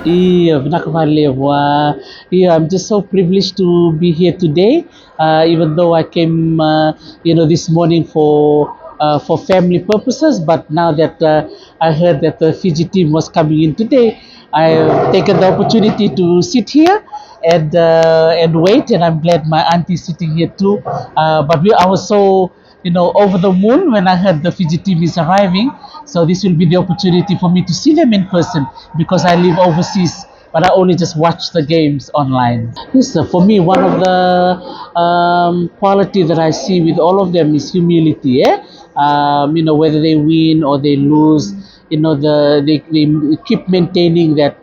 Iya, Vinakavaleva. Yeah, I'm just so privileged to be here today. Even though I came, this morning for family purposes, but now that I heard that the Fiji team was coming in today, I've taken the opportunity to sit here and wait. And I'm glad my auntie is sitting here too. I was so over the moon when I heard the Fiji team is arriving. So this will be the opportunity for me to see them in person because I live overseas, but I only just watch the games online. Yes, for me, one of the quality that I see with all of them is humility. Whether they win or they lose, they keep maintaining that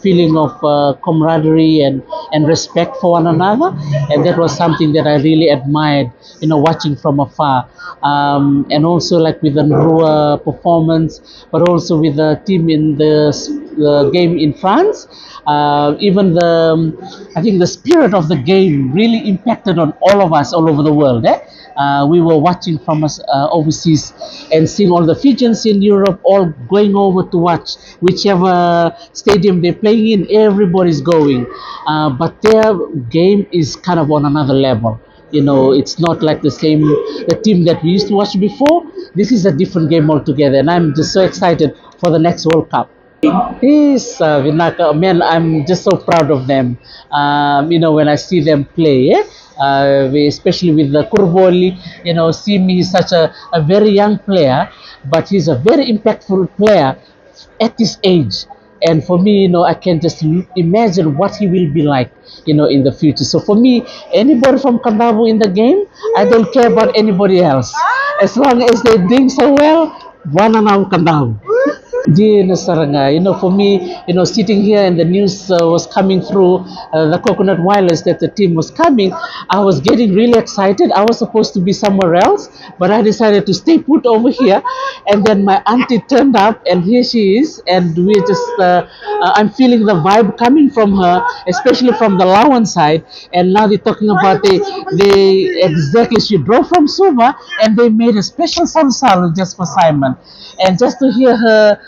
feeling of camaraderie and respect for one another, and that was something that I really admired, watching from afar. And also like with the Nrua performance, but also with the team in the game in France. Even I think the spirit of the game really impacted on all of us all over the world. We were watching from us overseas and seeing all the Fijians in Europe all going over to watch whichever stadium they're playing in. Everybody's going, but their game is kind of on another level. It's not like the team that we used to watch before. This is a different game altogether, and I'm just so excited for the next World Cup. Yes, Vinaka, man, I'm just so proud of them. When I see them play, especially with the Kurvoli, Simi, he's such a very young player, but he's a very impactful player at this age. And for me, I can just imagine what he will be like, in the future. So for me, anybody from Kandavu in the game, I don't care about anybody else. As long as they're doing so well, one and out Kandavu. Dear Nasaranga, for me, sitting here and the news was coming through the Coconut Wireless that the team was coming, I was getting really excited. I was supposed to be somewhere else, but I decided to stay put over here. And then my auntie turned up, and here she is. And I'm feeling the vibe coming from her, especially from the Lawan side. And now they're talking about exactly, she drove from Suva and they made a special samsal just for Simon. And just to hear her,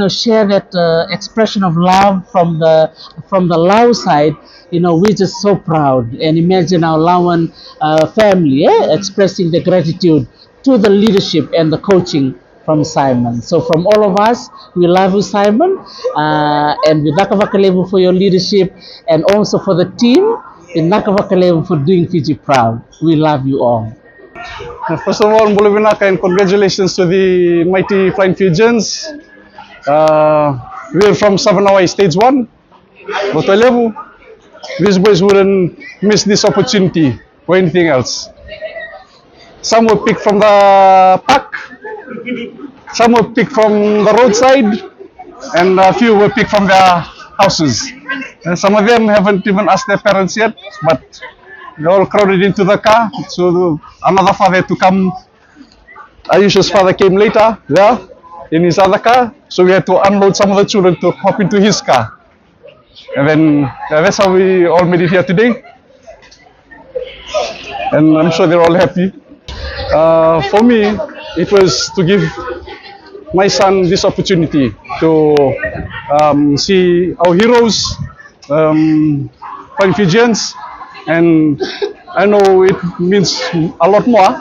share that expression of love from the Lao side, we're just so proud. And imagine our Lawan family expressing their gratitude to the leadership and the coaching from Simon. So from all of us, we love you, Simon, and we Nakavakalevu for your leadership, and also for the team in Nakavakalevu for doing Fiji proud. We love you all. First of all, Mbolo Vinaka, and congratulations to the mighty Flying Fijians. We're from Savanawai Stage 1, Botalevu. These boys wouldn't miss this opportunity or anything else. Some were picked from the park, some were picked from the roadside, and a few were picked from their houses. And some of them haven't even asked their parents yet, but they all crowded into the car. So another father had to come. Ayusha's father came later there in his other car. So we had to unload some of the children to hop into his car. And then that's how we all made it here today. And I'm sure they're all happy. For me, it was to give my son this opportunity to see our heroes, Flying Fijians. And I know it means a lot more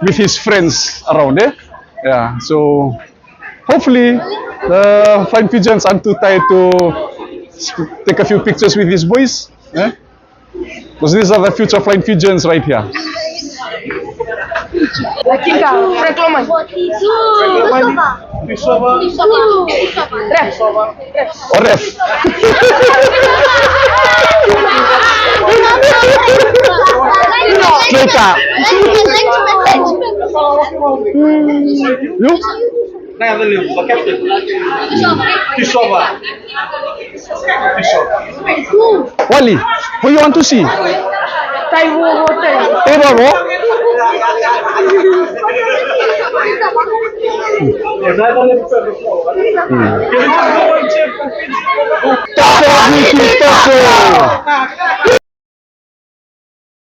with his friends around there. Yeah, so hopefully the Flying Fijians aren't too tired to take a few pictures with these boys. Because these are the future Flying Fijians right here. Or ref. Treka. You? Wally, who you want to see? Taiwo Hotel. Taiwo? That's